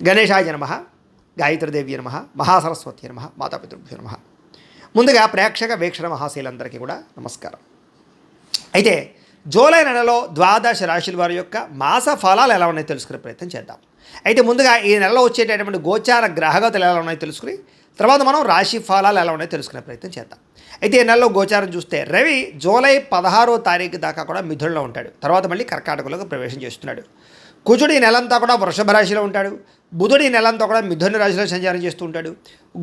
గణేశాయ నమః, గాయత్రీదేవి నమః, మహాసరస్వతి నమః, మాతాపితృభ్యో నమః. ముందుగా ప్రేక్షక వీక్షణ మహాశీలందరికీ కూడా నమస్కారం. అయితే జూలై నెలలో ద్వాదశ రాశుల వారి యొక్క మాస ఫలాలు ఎలా ఉన్నాయో తెలుసుకునే ప్రయత్నం చేద్దాం. అయితే ముందుగా ఈ నెలలో వచ్చేటటువంటి గోచార గ్రహగతులు ఎలా ఉన్నాయో తెలుసుకుని తర్వాత మనం రాశి ఫలాలు ఎలా ఉన్నాయో తెలుసుకునే ప్రయత్నం చేద్దాం. అయితే ఈ నెలలో గోచారం చూస్తే రవి జూలై 16వ తారీఖు దాకా కూడా మిథునంలో ఉంటాడు. తర్వాత మళ్ళీ కర్కాటకంలోకి ప్రవేశం చేస్తున్నాడు. కుజుడు ఈ నెలంతా కూడా వృషభ రాశిలో ఉంటాడు. బుధుడు ఈ నెలంతా కూడా మిథున రాశిలో సంచారం చేస్తూ ఉంటాడు.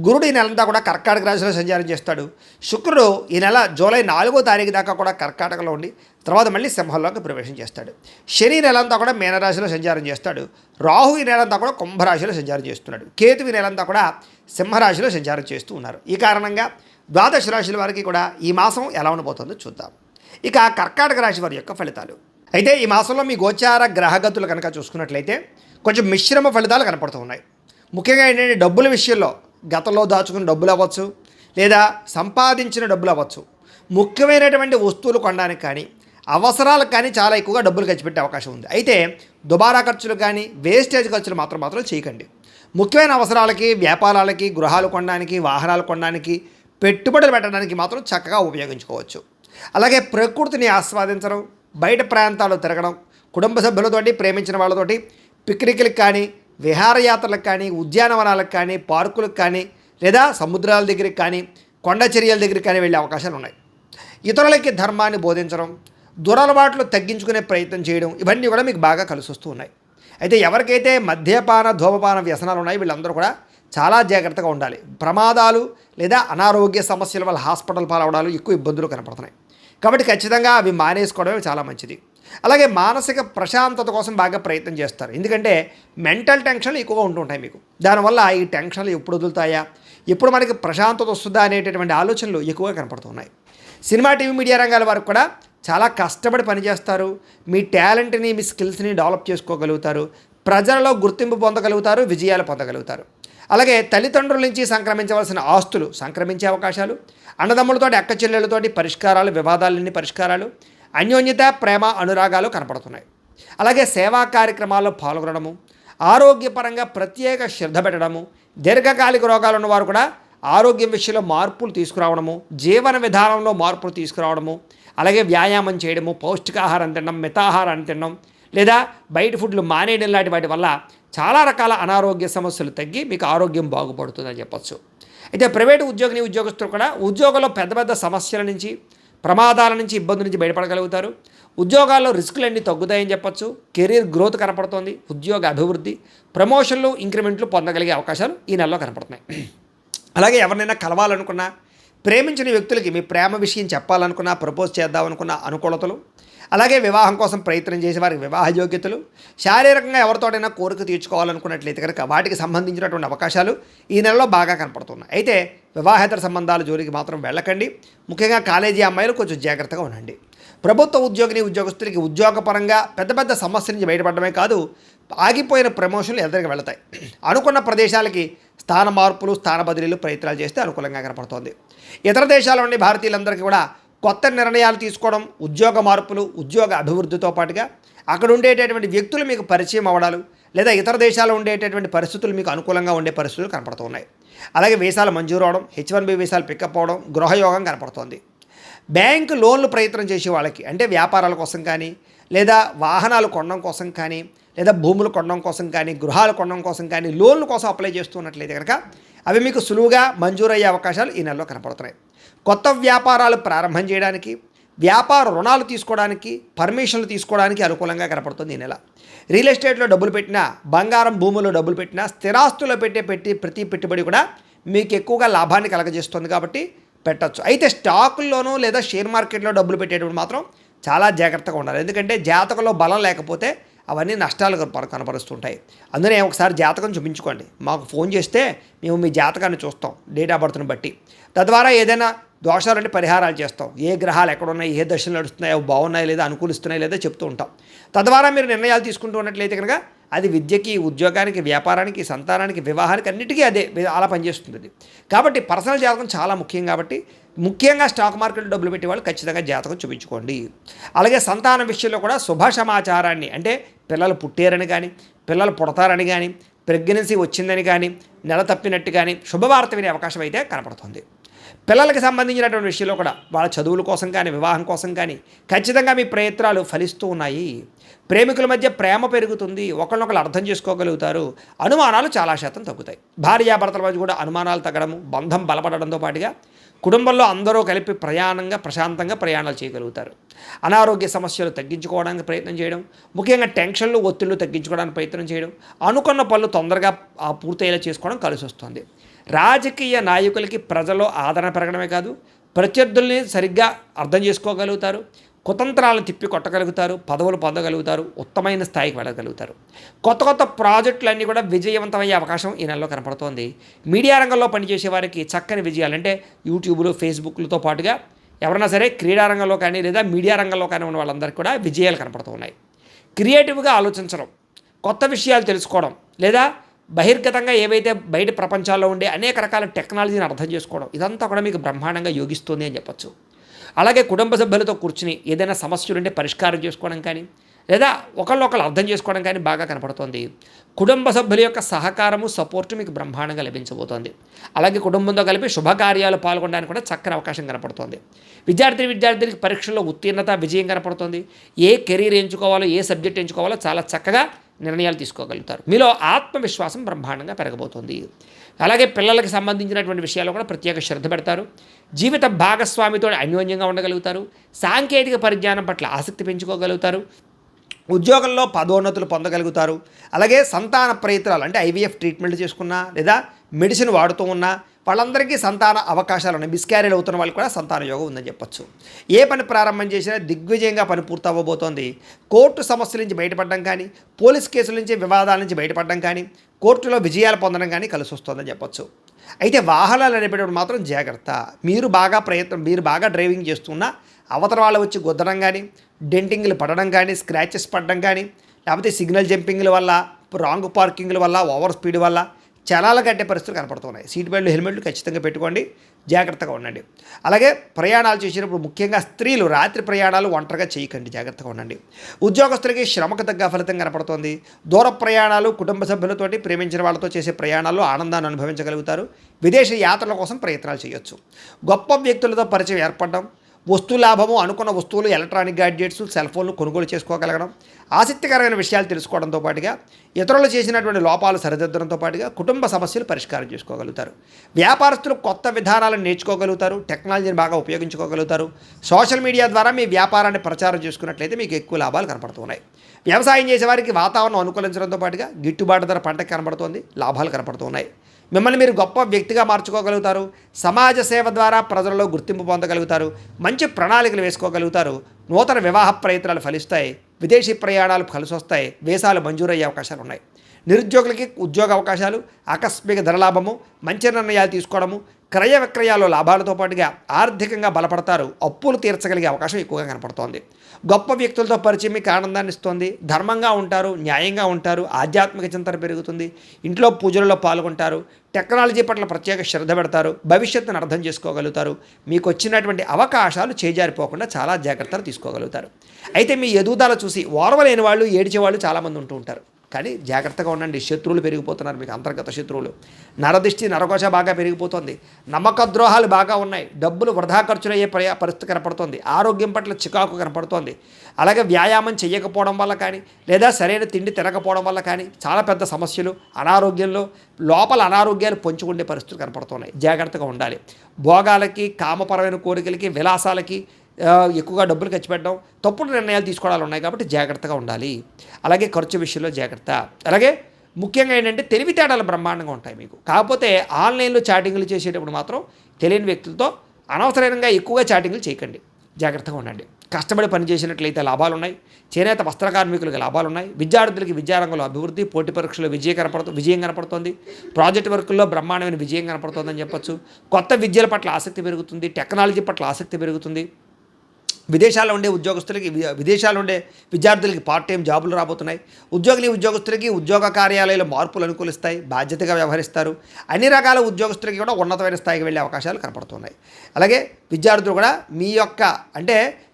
గురుడు ఈ నెలంతా కూడా కర్కాటక రాశిలో సంచారం చేస్తాడు. శుక్రుడు ఈ నెల జూలై 4వ తారీఖు దాకా కూడా కర్కాటకలో ఉండి తర్వాత మళ్ళీ సింహంలోకి ప్రవేశం చేస్తాడు. శని నెలంతా కూడా మీనరాశిలో సంచారం చేస్తాడు. రాహు ఈ నెలంతా కూడా కుంభరాశిలో సంచారం చేస్తున్నాడు. కేతు ఈ నెలంతా కూడా సింహరాశిలో సంచారం చేస్తూ ఉన్నారు. ఈ కారణంగా ద్వాదశ రాశుల వారికి కూడా ఈ మాసం ఎలా ఉండబోతుందో చూద్దాం. ఇక కర్కాటక రాశి వారి యొక్క ఫలితాలు. అయితే ఈ మాసంలో మీ గోచార గ్రహగతులు కనుక చూసుకున్నట్లయితే కొంచెం మిశ్రమ ఫలితాలు కనపడుతూ ఉన్నాయి. ముఖ్యంగా ఏంటంటే డబ్బుల విషయంలో గతంలో దాచుకున్న డబ్బులు అవ్వచ్చు, లేదా సంపాదించిన డబ్బులు అవ్వచ్చు, ముఖ్యమైనటువంటి వస్తువులు కొనడానికి కానీ అవసరాలకు కానీ చాలా ఎక్కువగా డబ్బులు ఖర్చు పెట్టే అవకాశం ఉంది. అయితే దుబారా ఖర్చులు కానీ వేస్టేజ్ ఖర్చులు మాత్రం చేయకండి. ముఖ్యమైన అవసరాలకి, వ్యాపారాలకి, గృహాలు కొనడానికి, వాహనాలు కొనడానికి, పెట్టుబడులు పెట్టడానికి మాత్రం చక్కగా ఉపయోగించుకోవచ్చు. అలాగే ప్రకృతిని ఆస్వాదించడం, బయట ప్రాంతాలు తిరగడం, కుటుంబ సభ్యులతోటి, ప్రేమించిన వాళ్ళతోటి పిక్నిక్లకు కానీ, విహారయాత్రలకు కానీ, ఉద్యానవనాలకు కానీ, పార్కులకు కానీ, లేదా సముద్రాల దగ్గరికి కానీ, కొండ చర్యల దగ్గరికి కానీ వెళ్ళే అవకాశాలు ఉన్నాయి. ఇతరులకి ధర్మాన్ని బోధించడం, దురలవాట్లు తగ్గించుకునే ప్రయత్నం చేయడం, ఇవన్నీ కూడా మీకు బాగా కలిసి వస్తూ ఉన్నాయి. అయితే ఎవరికైతే మద్యపాన, ధూమపాన వ్యసనాలు ఉన్నాయి వీళ్ళందరూ కూడా చాలా జాగ్రత్తగా ఉండాలి. ప్రమాదాలు లేదా అనారోగ్య సమస్యల వల్ల హాస్పిటల్ పాలవడాలు ఎక్కువ ఇబ్బందులు కనపడుతున్నాయి. కాబట్టి ఖచ్చితంగా అవి మానేసుకోవడమే చాలా మంచిది. అలాగే మానసిక ప్రశాంతత కోసం బాగా ప్రయత్నం చేస్తారు. ఎందుకంటే మెంటల్ టెన్షన్లు ఎక్కువగా ఉంటుంటాయి మీకు. దానివల్ల ఈ టెన్షన్లు ఎప్పుడు వదులుతాయా, ఎప్పుడు మనకి ప్రశాంతత వస్తుందా అనేటటువంటి ఆలోచనలు ఎక్కువగా కనపడుతున్నాయి. సినిమా, టీవీ, మీడియా రంగాల వారికి కూడా చాలా కష్టపడి పనిచేస్తారు. మీ టాలెంట్ని, మీ స్కిల్స్ని డెవలప్ చేసుకోగలుగుతారు. ప్రజలలో గుర్తింపు పొందగలుగుతారు, విజయాలు పొందగలుగుతారు. అలాగే తల్లిదండ్రుల నుంచి సంక్రమించవలసిన ఆస్తులు సంక్రమించే అవకాశాలు, అన్నదమ్ములతోటి, అక్క చెల్లెళ్ళతోటి పరిష్కారాలు, వివాదాలన్నీ పరిష్కారాలు, అన్యోన్యత, ప్రేమ, అనురాగాలు కనపడుతున్నాయి. అలాగే సేవా కార్యక్రమాల్లో పాల్గొనడము, ఆరోగ్యపరంగా ప్రత్యేక శ్రద్ధ పెట్టడము, దీర్ఘకాలిక రోగాలు ఉన్నవారు కూడా ఆరోగ్యం విషయంలో మార్పులు తీసుకురావడము, జీవన విధానంలో మార్పులు తీసుకురావడము, అలాగే వ్యాయామం చేయడము, పౌష్టికాహారం తినడం, మితాహారాన్ని తినడం, లేదా బయట ఫుడ్లు మానేయడం లాంటి వాటి వల్ల చాలా రకాల అనారోగ్య సమస్యలు తగ్గి మీకు ఆరోగ్యం బాగుపడుతుందని చెప్పచ్చు. అయితే ప్రైవేటు ఉద్యోగస్తులు కూడా ఉద్యోగంలో పెద్ద పెద్ద సమస్యల నుంచి, ప్రమాదాల నుంచి, ఇబ్బందుల నుంచి బయటపడగలుగుతారు. ఉద్యోగాల్లో రిస్కులన్నీ తగ్గుతాయని చెప్పచ్చు. కెరీర్ గ్రోత్ కనపడుతోంది. ఉద్యోగ అభివృద్ధి, ప్రమోషన్లు, ఇంక్రిమెంట్లు పొందగలిగే అవకాశాలు ఈ నెలలో కనపడుతున్నాయి. అలాగే ఎవరినైనా కలవాలనుకున్నా, ప్రేమించిన వ్యక్తులకి మీ ప్రేమ విషయం చెప్పాలనుకున్నా, ప్రపోజ్ చేద్దామనుకున్న అనుకూలతలు, అలాగే వివాహం కోసం ప్రయత్నం చేసే వారికి వివాహ యోగ్యతలు, శారీరకంగా ఎవరితోటైనా కోరిక తీర్చుకోవాలనుకున్నట్లయితే కనుక వాటికి సంబంధించినటువంటి అవకాశాలు ఈ నెలలో బాగా కనపడుతున్నాయి. అయితే వివాహేతర సంబంధాల జోలికి మాత్రం వెళ్ళకండి. ముఖ్యంగా కాలేజీ అమ్మాయిలు కొంచెం జాగ్రత్తగా ఉండండి. ప్రభుత్వ ఉద్యోగస్తులకి ఉద్యోగపరంగా పెద్ద పెద్ద సమస్యల నుంచి బయటపడమే కాదు, ఆగిపోయిన ప్రమోషన్లు ఎదురుగా వెళతాయి. అనుకున్న ప్రదేశాలకి స్థాన మార్పులు, స్థాన బదిలీలు ప్రయత్నాలు చేస్తే అనుకూలంగా కనపడుతోంది. ఇతర దేశాల నుండి భారతీయులందరికీ కూడా కొత్త నిర్ణయాలు తీసుకోవడం, ఉద్యోగ మార్పులు, ఉద్యోగ అభివృద్ధితో పాటుగా అక్కడ ఉండేటటువంటి వ్యక్తులు మీకు పరిచయం అవ్వడాలు, లేదా ఇతర దేశాల్లో ఉండేటటువంటి పరిస్థితులు మీకు అనుకూలంగా ఉండే పరిస్థితులు కనపడుతూ ఉన్నాయి. అలాగే వీసాలు మంజూరు అవడం, H1B వీసాలు పికప్ అవడం, గృహయోగం కనపడుతోంది. బ్యాంకు లోన్లు ప్రయత్నం చేసే వాళ్ళకి, అంటే వ్యాపారాల కోసం కానీ, లేదా వాహనాలు కొనడం కోసం కానీ, లేదా భూములు కొనడం కోసం కానీ, గృహాలు కొనడం కోసం కానీ లోన్ల కోసం అప్లై చేస్తున్నట్లయితే కనుక అవి మీకు సులువుగా మంజూరయ్యే అవకాశాలు ఈ నెలలో కనపడుతున్నాయి. కొత్త వ్యాపారాలు ప్రారంభం చేయడానికి, వ్యాపార రుణాలు తీసుకోవడానికి, పర్మిషన్లు తీసుకోవడానికి అనుకూలంగా కనపడుతుంది ఈ నెల. రియల్ ఎస్టేట్లో డబ్బులు పెట్టినా, బంగారం భూముల్లో డబ్బులు పెట్టినా, స్థిరాస్తుల్లో ప్రతి పెట్టుబడి కూడా మీకు ఎక్కువగా లాభాన్ని కలగజేస్తుంది కాబట్టి పెట్టచ్చు. అయితే స్టాకుల్లోనూ లేదా షేర్ మార్కెట్లో డబ్బులు పెట్టేటప్పుడు మాత్రం చాలా జాగ్రత్తగా ఉండాలి. ఎందుకంటే జాతకంలో బలం లేకపోతే అవన్నీ నష్టాలు కనపరుస్తుంటాయి. అందుకే ఒకసారి జాతకం చూపించుకోండి. మాకు ఫోన్ చేస్తే మేము మీ జాతకాన్ని చూస్తాం, డేట్ ఆఫ్ బర్త్ని బట్టి. తద్వారా ఏదైనా దోషాలంటే పరిహారాలు చేస్తాం. ఏ గ్రహాలు ఎక్కడున్నాయి, ఏ దశలు నడుస్తున్నాయి, అవి బాగున్నాయి లేదా, అనుకూలిస్తున్నాయి లేదా చెప్తూ ఉంటాం. తద్వారా మీరు నిర్ణయాలు తీసుకుంటూ ఉన్నట్లయితే కనుక అది విద్యకి, ఉద్యోగానికి, వ్యాపారానికి, సంతానానికి, వివాహానికి అన్నిటికీ అదే అలా పనిచేస్తుంది అది. కాబట్టి పర్సనల్ జాతకం చాలా ముఖ్యం. కాబట్టి ముఖ్యంగా స్టాక్ మార్కెట్లో డబ్బులు పెట్టే వాళ్ళు ఖచ్చితంగా జాతకం చూపించుకోండి. అలాగే సంతానం విషయంలో కూడా శుభ సమాచారాన్ని, అంటే పిల్లలు పుట్టారని కానీ, పిల్లలు పుడతారని కానీ, ప్రెగ్నెన్సీ వచ్చిందని కానీ నెల తప్పినట్టు కానీ శుభవార్త వినే అవకాశం అయితే కనపడుతుంది. పిల్లలకి సంబంధించినటువంటి విషయంలో కూడా వాళ్ళ చదువుల కోసం కానీ వివాహం కోసం కానీ ఖచ్చితంగా మీ ప్రయత్నాలు ఫలిస్తూ ఉన్నాయి. ప్రేమికుల మధ్య ప్రేమ పెరుగుతుంది, ఒకరినొకరు అర్థం చేసుకోగలుగుతారు, అనుమానాలు చాలా శాతం తగ్గుతాయి. భార్యాభర్తల మధ్య కూడా అనుమానాలు తగ్గడము, బంధం బలపడడంతో పాటుగా కుటుంబంలో అందరూ కలిపి ప్రశాంతంగా ప్రయాణాలు చేయగలుగుతారు. అనారోగ్య సమస్యలు తగ్గించుకోవడానికి ప్రయత్నం చేయడం, ముఖ్యంగా టెన్షన్లు ఒత్తిళ్లు తగ్గించుకోవడానికి ప్రయత్నం చేయడం, అనుకున్న పనులు తొందరగా పూర్తయ్యేలా చేసుకోవడం కలిసి వస్తుంది. రాజకీయ నాయకులకి ప్రజల్లో ఆదరణ పెరగడమే కాదు, ప్రత్యర్థుల్ని సరిగ్గా అర్థం చేసుకోగలుగుతారు, కుతంత్రాలను తిప్పి కొట్టగలుగుతారు, పదవులు పొందగలుగుతారు, ఉత్తమైన స్థాయికి వెళ్ళగలుగుతారు. కొత్త ప్రాజెక్టులన్నీ కూడా విజయవంతమయ్యే అవకాశం ఈ నెలలో కనపడుతోంది. మీడియా రంగంలో పనిచేసే వారికి చక్కని విజయాలు, అంటే యూట్యూబ్లు, ఫేస్బుక్లతో పాటుగా ఎవరైనా సరే క్రీడా రంగంలో కానీ లేదా మీడియా రంగంలో కానీ ఉన్న వాళ్ళందరికీ కూడా విజయాలు కనపడుతూ ఉన్నాయి. క్రియేటివ్గా ఆలోచించడం, కొత్త విషయాలు తెలుసుకోవడం, లేదా బహిర్గతంగా ఏవైతే బయట ప్రపంచాల్లో ఉండే అనేక రకాల టెక్నాలజీని అర్థం చేసుకోవడం, ఇదంతా కూడా మీకు బ్రహ్మాండంగా యోగిస్తుంది అని చెప్పచ్చు. అలాగే కుటుంబ సభ్యులతో కూర్చుని ఏదైనా సమస్యలు ఉంటే పరిష్కారం చేసుకోవడం కానీ లేదా ఒకళ్ళొకళ్ళు అర్థం చేసుకోవడం కానీ బాగా కనపడుతోంది. కుటుంబ సభ్యుల యొక్క సహకారము, సపోర్టు మీకు బ్రహ్మాండంగా లభించబోతోంది. అలాగే కుటుంబంతో కలిపి శుభకార్యాలు పాల్గొనడానికి కూడా చక్కని అవకాశం కనపడుతోంది. విద్యార్థులకి పరీక్షల్లో ఉత్తీర్ణత, విజయం కనపడుతుంది. ఏ కెరీర్ ఎంచుకోవాలో, ఏ సబ్జెక్ట్ ఎంచుకోవాలో చాలా చక్కగా నిర్ణయాలు తీసుకోగలుగుతారు. మీలో ఆత్మవిశ్వాసం బ్రహ్మాండంగా పెరగబోతోంది. అలాగే పిల్లలకి సంబంధించినటువంటి విషయాల్లో కూడా ప్రత్యేక శ్రద్ధ పెడతారు. జీవిత భాగస్వామితో అన్యోన్యంగా ఉండగలుగుతారు. సాంకేతిక పరిజ్ఞానం పట్ల ఆసక్తి పెంచుకోగలుగుతారు. ఉద్యోగంలో పదోన్నతులు పొందగలుగుతారు. అలాగే సంతాన ప్రయత్నాలు, అంటే ఐవీఎఫ్ ట్రీట్మెంట్ చేసుకున్నా లేదా మెడిసిన్ వాడుతూ ఉన్నా వాళ్ళందరికీ సంతాన అవకాశాలు ఉన్నాయి. మిస్క్యారేజ్ అవుతున్న వాళ్ళకి కూడా సంతాన యోగం ఉందని చెప్పొచ్చు. ఏ పని ప్రారంభం చేసినా దిగ్విజయంగా పని పూర్తవ్వబోతోంది. కోర్టు సమస్యల నుంచి బయటపడడం కానీ, పోలీస్ కేసుల నుంచి, వివాదాల నుంచి బయటపడడం కానీ, కోర్టులో విజయాలు పొందడం కానీ కలిసి వస్తుందని చెప్పొచ్చు. అయితే వాహనాలు నడిపేటప్పుడు మాత్రం జాగ్రత్త. మీరు బాగా డ్రైవింగ్ చేస్తున్నా అవతల వాళ్ళు వచ్చి గుద్దడం కానీ, డెంటింగ్లు పడడం కానీ, స్క్రాచెస్ పడడం కానీ, లేకపోతే సిగ్నల్ జంపింగ్ల వల్ల, రాంగ్ పార్కింగ్ల వల్ల, ఓవర్ స్పీడ్ వల్ల చలాలు కట్టే పరిస్థితులు కనపడుతున్నాయి. సీట్ బెల్ట్లు, హెల్మెట్లు ఖచ్చితంగా పెట్టుకోండి, జాగ్రత్తగా ఉండండి. అలాగే ప్రయాణాలు చేసినప్పుడు ముఖ్యంగా స్త్రీలు రాత్రి ప్రయాణాలు ఒంటరిగా చేయకండి, జాగ్రత్తగా ఉండండి. ఉద్యోగస్తులకి శ్రమకు తగ్గ ఫలితం కనపడుతోంది. దూర ప్రయాణాలు, కుటుంబ సభ్యులతోటి, ప్రేమించిన వాళ్ళతో చేసే ప్రయాణాల్లో ఆనందాన్ని అనుభవించగలుగుతారు. విదేశీ యాత్రల కోసం ప్రయత్నాలు చేయొచ్చు. గొప్ప వ్యక్తులతో పరిచయం ఏర్పడడం, వస్తు లాభము, అనుకున్న వస్తువులు, ఎలక్ట్రానిక్ గ్యాడ్జెట్స్, సెల్ ఫోన్లు కొనుగోలు చేసుకోగలగడం, ఆసక్తికరమైన విషయాలు తెలుసుకోవడంతో పాటుగా ఇతరులు చేసినటువంటి లోపాలు సరిదిద్దడంతో పాటుగా కుటుంబ సమస్యలు పరిష్కారం చేసుకోగలుగుతారు. వ్యాపారస్తులు కొత్త విధానాలను నేర్చుకోగలుగుతారు, టెక్నాలజీని బాగా ఉపయోగించుకోగలుగుతారు. సోషల్ మీడియా ద్వారా మీ వ్యాపారాన్ని ప్రచారం చేసుకున్నట్లయితే మీకు ఎక్కువ లాభాలు కనపడుతున్నాయి. వ్యవసాయం చేసేవారికి వాతావరణం అనుకూలించడంతో పాటుగా గిట్టుబాటు ధర పంటకు కనపడుతోంది, లాభాలు కనపడుతున్నాయి. మిమ్మల్ని మీరు గొప్ప వ్యక్తిగా మార్చుకోగలుగుతారు. సమాజ సేవ ద్వారా ప్రజలలో గుర్తింపు పొందగలుగుతారు. మంచి ప్రణాళికలు వేసుకోగలుగుతారు. నూతన వివాహ ప్రయత్నాలు ఫలిస్తాయి. విదేశీ ప్రయాణాలు కలిసి వస్తాయి. వీసాలు మంజూరయ్యే అవకాశాలు ఉన్నాయి. నిరుద్యోగులకి ఉద్యోగ అవకాశాలు, ఆకస్మిక ధనలాభము, మంచి నిర్ణయాలు తీసుకోవడము, క్రయ విక్రయాల్లో లాభాలతో పాటుగా ఆర్థికంగా బలపడతారు. అప్పులు తీర్చగలిగే అవకాశం ఎక్కువగా కనపడుతోంది. గొప్ప వ్యక్తులతో పరిచయం మీకు ఆనందాన్ని ఇస్తుంది. ధర్మంగా ఉంటారు, న్యాయంగా ఉంటారు, ఆధ్యాత్మిక చింతన పెరుగుతుంది. ఇంట్లో పూజలలో పాల్గొంటారు. టెక్నాలజీ పట్ల ప్రత్యేక శ్రద్ధ పెడతారు. భవిష్యత్తును అర్థం చేసుకోగలుగుతారు. మీకు వచ్చినటువంటి అవకాశాలు చేజారిపోకుండా చాలా జాగ్రత్తలు తీసుకోగలుగుతారు. అయితే మీ ఎదుగుదల చూసి ఓర్వలేని వాళ్ళు, ఏడ్చేవాళ్ళు చాలామంది ఉంటూ ఉంటారు. కానీ జాగ్రత్తగా ఉండండి. శత్రువులు పెరిగిపోతున్నారు, మీకు అంతర్గత శత్రువులు. నరదిష్టి, నరకోశ బాగా పెరిగిపోతుంది. నమ్మక ద్రోహాలు బాగా ఉన్నాయి. డబ్బులు వృధా ఖర్చులయ్యే పరిస్థితి కనపడుతుంది. ఆరోగ్యం పట్ల చికాకు కనపడుతోంది. అలాగే వ్యాయామం చేయకపోవడం వల్ల కానీ లేదా సరైన తిండి తినకపోవడం వల్ల కానీ చాలా పెద్ద సమస్యలు, అనారోగ్యంలో లోపల అనారోగ్యాలు పొంచుకునే పరిస్థితులు కనపడుతున్నాయి. జాగ్రత్తగా ఉండాలి. భోగాలకి, కామపరమైన కోరికలకి, విలాసాలకి ఎక్కువగా డబ్బులు ఖర్చు పెట్టడం, తప్పుడు నిర్ణయాలు తీసుకోవడాలు ఉన్నాయి కాబట్టి జాగ్రత్తగా ఉండాలి. అలాగే ఖర్చు విషయంలో జాగ్రత్త. అలాగే ముఖ్యంగా ఏంటంటే తెలివితేటలు బ్రహ్మాండంగా ఉంటాయి మీకు. కాకపోతే ఆన్లైన్లో చాటింగ్లు చేసేటప్పుడు మాత్రం తెలియని వ్యక్తులతో అనవసరంగా ఎక్కువగా చాటింగ్లు చేయకండి, జాగ్రత్తగా ఉండండి. కష్టపడి పనిచేసినట్లయితే లాభాలు ఉన్నాయి. చేనేత వస్త్ర కార్మికులకు లాభాలు ఉన్నాయి. విద్యార్థులకి విద్యారంగంలో అభివృద్ధి, పోటీ పరీక్షలో విజయం కనపడుతుంది. ప్రాజెక్ట్ వర్కుల్లో బ్రహ్మాండమైన విజయం కనపడుతుందని చెప్పొచ్చు. కొత్త విద్యల పట్ల ఆసక్తి పెరుగుతుంది. టెక్నాలజీ పట్ల ఆసక్తి పెరుగుతుంది. విదేశాల్లో ఉండే విద్యార్థులకి పార్ట్ టైం జాబులు రాబోతున్నాయి. ఉద్యోగస్తులకి ఉద్యోగ కార్యాలయాల మార్పులు అనుకూలిస్తాయి. బాధ్యతగా వ్యవహరిస్తారు. అన్ని రకాల ఉద్యోగస్తులకి కూడా ఉన్నతమైన స్థాయికి వెళ్ళే అవకాశాలు కనపడుతున్నాయి. అలాగే విద్యార్థులు కూడా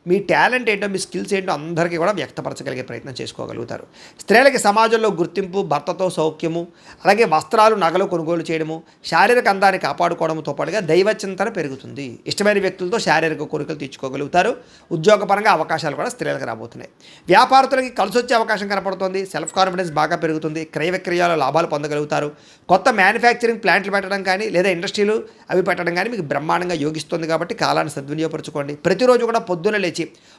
మీ టాలెంట్ ఏంటో, మీ స్కిల్స్ ఏంటో అందరికీ కూడా వ్యక్తపరచగలిగే ప్రయత్నం చేసుకోగలుగుతారు. స్త్రీలకి సమాజంలో గుర్తింపు, భర్తతో సౌఖ్యము, అలాగే వస్త్రాలు, నగలు కొనుగోలు చేయడము, శారీరక అందాన్ని కాపాడుకోవడంతో పాటుగా దైవచింతన పెరుగుతుంది. ఇష్టమైన వ్యక్తులతో శారీరక కోరికలు తీర్చుకోగలుగుతారు. ఉద్యోగపరంగా అవకాశాలు కూడా స్త్రీలకు రాబోతున్నాయి. వ్యాపారస్తులకి కలిసొచ్చే అవకాశం కనపడుతుంది. సెల్ఫ్ కాన్ఫిడెన్స్ బాగా పెరుగుతుంది. క్రయ విక్రయాల లాభాలు పొందగలుగుతారు. కొత్త మ్యానుఫ్యాక్చరింగ్ ప్లాంట్లు పెట్టడం కానీ లేదా ఇండస్ట్రీలు అవి పెట్టడం కానీ మీకు బ్రహ్మాండంగా యోగిస్తుంది. కాబట్టి కాలాన్ని సద్వినియోగపరచుకోండి. ప్రతిరోజు కూడా పొద్దున లేచి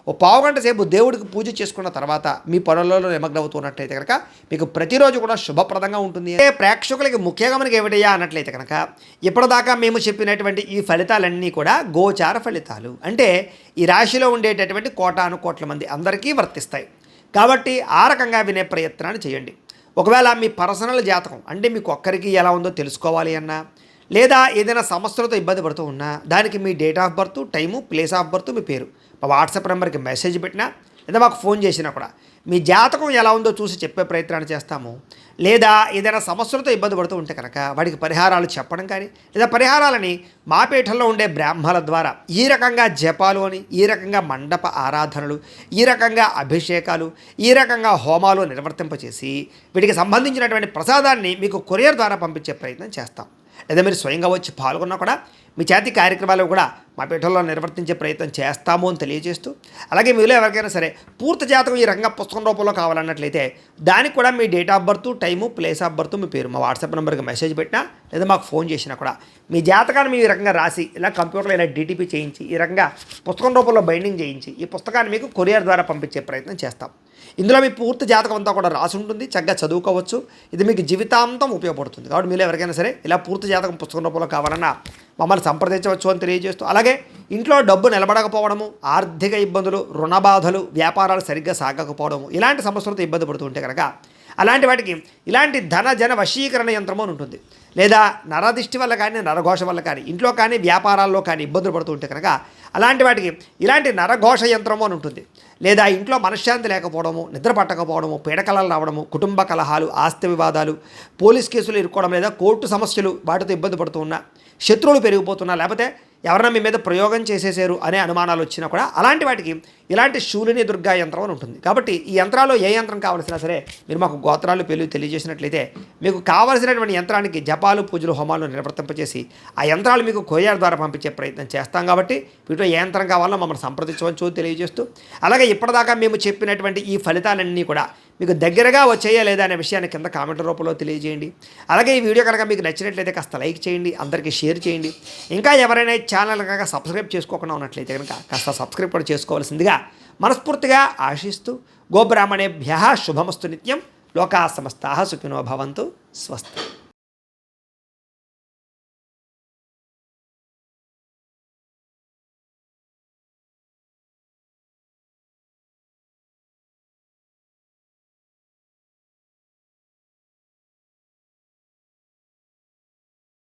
ఓ పావుగంట సేపు దేవుడికి పూజ చేసుకున్న తర్వాత మీ పనులలో నిమగ్నమవుతున్నట్లయితే కనుక మీకు ప్రతిరోజు కూడా శుభప్రదంగా ఉంటుంది. ప్రేక్షకులకి ముఖ్యంగా మనకి ఏమిటయ్యా అన్నట్లయితే కనుక ఇప్పటిదాకా మేము చెప్పినటువంటి ఈ ఫలితాలన్నీ కూడా గోచార ఫలితాలు, అంటే ఈ రాశిలో ఉండేటటువంటి కోటాను కోట్ల మంది అందరికీ వర్తిస్తాయి. కాబట్టి ఆ రకంగా వినే ప్రయత్నాన్ని చేయండి. ఒకవేళ మీ పర్సనల్ జాతకం అంటే మీకు ఒక్కరికి ఎలా ఉందో తెలుసుకోవాలి అన్నా, లేదా ఏదైనా సమస్యలతో ఇబ్బంది పడుతూ ఉన్నా దానికి మీ date of birth, time, place of birth, మీ పేరు మా వాట్సాప్ నెంబర్కి మెసేజ్ పెట్టినా లేదా మాకు ఫోన్ చేసినా కూడా మీ జాతకం ఎలా ఉందో చూసి చెప్పే ప్రయత్నాన్ని చేస్తాము. లేదా ఏదైనా సమస్యలతో ఇబ్బంది పడుతూ ఉంటే కనుక వాడికి పరిహారాలు చెప్పడం కానీ లేదా పరిహారాలని మా పీఠంలో ఉండే బ్రాహ్మణుల ద్వారా ఈ రకంగా జపాలు అని, ఈ రకంగా మండప ఆరాధనలు, ఈ రకంగా అభిషేకాలు, ఈ రకంగా హోమాలు నిర్వర్తింపచేసి వీటికి సంబంధించినటువంటి ప్రసాదాన్ని మీకు కొరియర్ ద్వారా పంపించే ప్రయత్నం చేస్తాం. లేదా మీరు స్వయంగా వచ్చి పాల్గొన్నా కూడా మీ చేతి కార్యక్రమాలు కూడా మా పీఠంలో నిర్వర్తించే ప్రయత్నం చేస్తాము అని తెలియజేస్తూ, అలాగే మీలో ఎవరికైనా సరే పూర్తి జాతకం ఈ రకంగా పుస్తకం రూపంలో కావాలన్నట్లయితే దానికి కూడా మీ date of birth, time, place of birth, మీ పేరు మా వాట్సాప్ నెంబర్కి మెసేజ్ పెట్టినా లేదా మాకు ఫోన్ చేసినా కూడా మీ జాతకాన్ని మీ రకంగా రాసి ఇలా కంప్యూటర్లో ఇలా డీటీపీ చేయించి ఈ రకంగా పుస్తకం రూపంలో బైండింగ్ చేయించి ఈ పుస్తకాన్ని మీకు కొరియర్ ద్వారా పంపించే ప్రయత్నం చేస్తాం. ఇందులో మీ పూర్తి జాతకం అంతా కూడా రాసి ఉంటుంది. చక్కగా చదువుకోవచ్చు. ఇది మీకు జీవితాంతం ఉపయోగపడుతుంది. కాబట్టి మీరు ఎవరికైనా సరే ఇలా పూర్తి జాతకం పుస్తకం రూపంలో కావాలన్నా మమ్మల్ని సంప్రదించవచ్చు అని తెలియజేస్తూ, అలాగే ఇంట్లో డబ్బు నిలబడకపోవడము, ఆర్థిక ఇబ్బందులు, రుణ బాధలు, వ్యాపారాలు సరిగ్గా సాగకపోవడము, ఇలాంటి సమస్యలతో ఇబ్బంది పడుతుంటే కనుక అలాంటి వాటికి ఇలాంటి ధన జన వశీకరణ యంత్రము అని ఉంటుంది. లేదా నరదిష్టి వల్ల కానీ, నరఘోష వల్ల కానీ, ఇంట్లో కానీ వ్యాపారాల్లో కానీ ఇబ్బందులు పడుతూ ఉంటే కనుక అలాంటి వాటికి ఇలాంటి నరఘోష యంత్రము అని ఉంటుంది. లేదా ఇంట్లో మనశ్శాంతి లేకపోవడము, నిద్ర పట్టకపోవడము, పీడకలలు రావడము, కుటుంబ కలహాలు, ఆస్తి వివాదాలు, పోలీస్ కేసులు ఇరుక్కోవడం, లేదా కోర్టు సమస్యలు వాటితో ఇబ్బంది పడుతూ ఉన్నా, శత్రువులు పెరిగిపోతున్నా, లేకపోతే ఎవరన్నా మీ మీద ప్రయోగం చేసేసారు అనే అనుమానాలు వచ్చినా కూడా అలాంటి వాటికి ఇలాంటి శూలిని దుర్గా యంత్రం అని ఉంటుంది. కాబట్టి ఈ యంత్రాలు ఏ యంత్రం కావాల్సినా సరే మీరు మాకు గోత్రాలు పేర్లు తెలియజేసినట్లయితే మీకు కావాల్సినటువంటి యంత్రానికి జపాలు, పూజలు, హోమాలు నిర్వర్తింపచేసి ఆ యంత్రాలు మీకు కొరియర్ ద్వారా పంపించే ప్రయత్నం చేస్తాం. కాబట్టి వీటిలో ఏ యంత్రం కావాలో మమ్మల్ని సంప్రదించవచ్చు తెలియజేస్తూ, అలాగే ఇప్పటిదాకా మేము చెప్పినటువంటి ఈ ఫలితాలన్నీ కూడా మీకు దగ్గరగా వచ్చేయా లేదా అనే విషయాన్ని కింద కామెంట్ రూపంలో తెలియజేయండి. అలాగే ఈ వీడియో కనుక మీకు నచ్చినట్లయితే కాస్త లైక్ చేయండి, అందరికీ షేర్ చేయండి. ఇంకా ఎవరైనా ఛానల్ కనుక సబ్స్క్రైబ్ చేసుకోకుండా ఉన్నట్లయితే కనుక కాస్త సబ్స్క్రైబ్ కూడా చేసుకోవాల్సిందిగా మనస్ఫూర్తిగా ఆశిస్తూ, గోబ్రాహ్మణేభ్యః శుభమస్తు నిత్యం. లోకా సమస్తాః సుఖినో భవంతు. స్వస్తి.